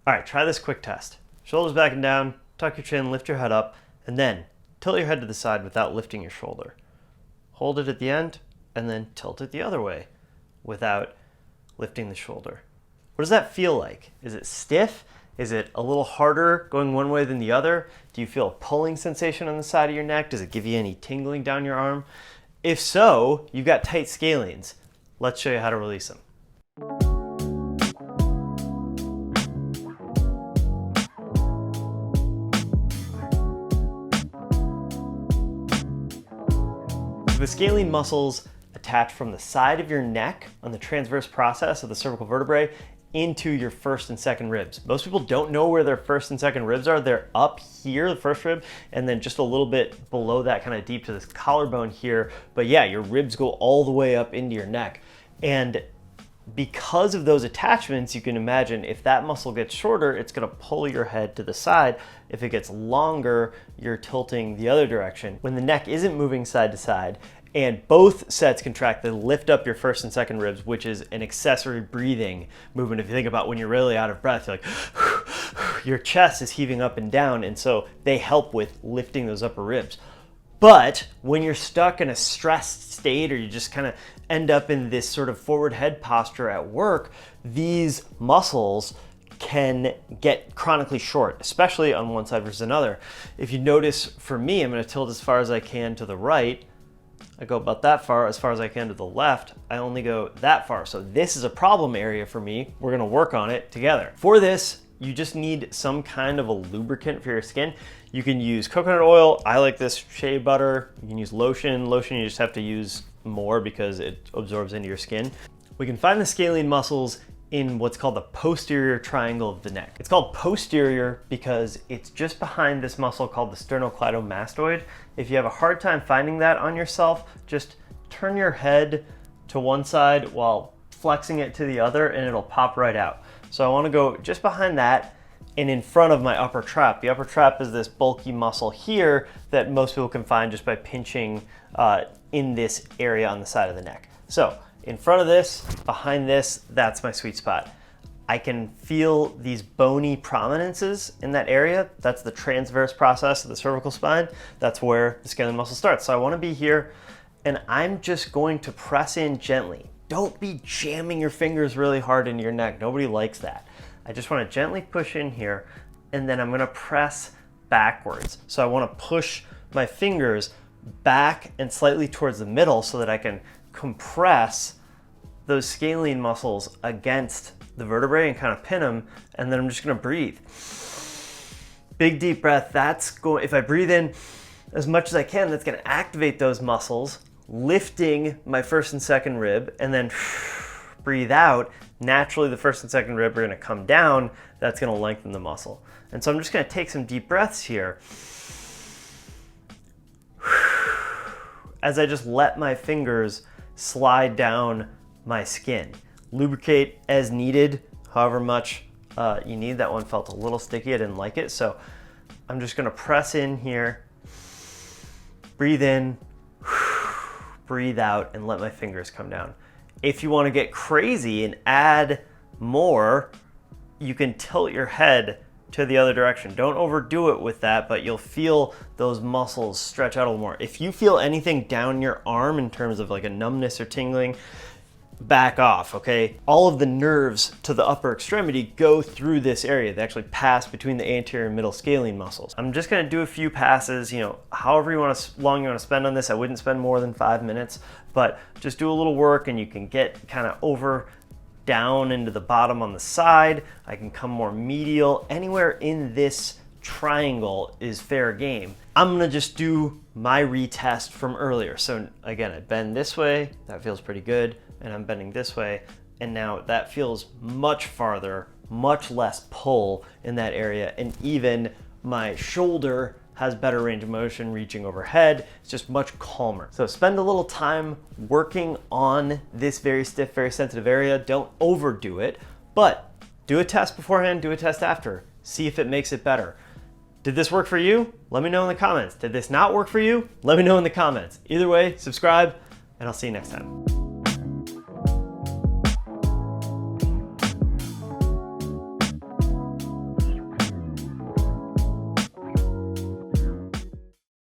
All right, try this quick test. Shoulders back and down, tuck your chin, lift your head up, and then tilt your head to the side without lifting your shoulder. Hold it at the end, and then tilt it the other way without lifting the shoulder. What does that feel like? Is it stiff? Is it a little harder going one way than the other? Do you feel a pulling sensation on the side of your neck? Does it give you any tingling down your arm? If so, you've got tight scalenes. Let's show you how to release them. The scalene muscles attach from the side of your neck on the transverse process of the cervical vertebrae into your first and second ribs. Most people don't know where their first and second ribs are. They're up here, the first rib, and then just a little bit below that, kind of deep to this collarbone here. But yeah, your ribs go all the way up into your neck. And because of those attachments, you can imagine if that muscle gets shorter, it's gonna pull your head to the side. If it gets longer, you're tilting the other direction. When the neck isn't moving side to side, and both sets contract, they lift up your first and second ribs, which is an accessory breathing movement. If you think about when you're really out of breath, you're like, your chest is heaving up and down, and so they help with lifting those upper ribs. But when you're stuck in a stressed state, or you just kind of end up in this sort of forward head posture at work, these muscles can get chronically short, especially on one side versus another. If you notice, for me, I'm going to tilt as far as I can to the right. I go about that far as I can to the left. I only go that far. So this is a problem area for me. We're gonna work on it together. For this, you just need some kind of a lubricant for your skin. You can use coconut oil. I like this shea butter. You can use lotion. Lotion, you just have to use more because it absorbs into your skin. We can find the scalene muscles in what's called the posterior triangle of the neck. It's called posterior because it's just behind this muscle called the sternocleidomastoid. If you have a hard time finding that on yourself, just turn your head to one side while flexing it to the other and it'll pop right out. So I wanna go just behind that and in front of my upper trap. The upper trap is this bulky muscle here that most people can find just by pinching in this area on the side of the neck. So in front of this, behind this, that's my sweet spot. I can feel these bony prominences in that area. That's the transverse process of the cervical spine. That's where the scalene muscle starts. So I wanna be here, and I'm just going to press in gently. Don't be jamming your fingers really hard into your neck. Nobody likes that. I just wanna gently push in here, and then I'm gonna press backwards. So I wanna push my fingers back and slightly towards the middle so that I can compress those scalene muscles against the vertebrae and kind of pin them, and then I'm just gonna breathe. Big deep breath. If I breathe in as much as I can, that's gonna activate those muscles, lifting my first and second rib, and then breathe out. Naturally, the first and second rib are gonna come down. That's gonna lengthen the muscle. And so I'm just gonna take some deep breaths here as I just let my fingers slide down my skin. Lubricate as needed, however much you need. That one felt a little sticky, I didn't like it. So I'm just gonna press in here, breathe in, breathe out, and let my fingers come down. If you wanna get crazy and add more, you can tilt your head to the other direction. Don't overdo it with that, but you'll feel those muscles stretch out a little more. If you feel anything down your arm in terms of like a numbness or tingling, back off, okay? All of the nerves to the upper extremity go through this area. They actually pass between the anterior and middle scalene muscles. I'm just gonna do a few passes, however long you wanna spend on this. I wouldn't spend more than 5 minutes, but just do a little work and you can get kind of over down into the bottom on the side. I can come more medial. Anywhere in this triangle is fair game. I'm gonna just do my retest from earlier. So again, I bend this way, that feels pretty good, and I'm bending this way, and now that feels much farther, much less pull in that area, and even my shoulder has better range of motion reaching overhead. It's just much calmer. So spend a little time working on this very stiff, very sensitive area. Don't overdo it, but do a test beforehand, do a test after. See if it makes it better. Did this work for you? Let me know in the comments. Did this not work for you? Let me know in the comments. Either way, subscribe, and I'll see you next time.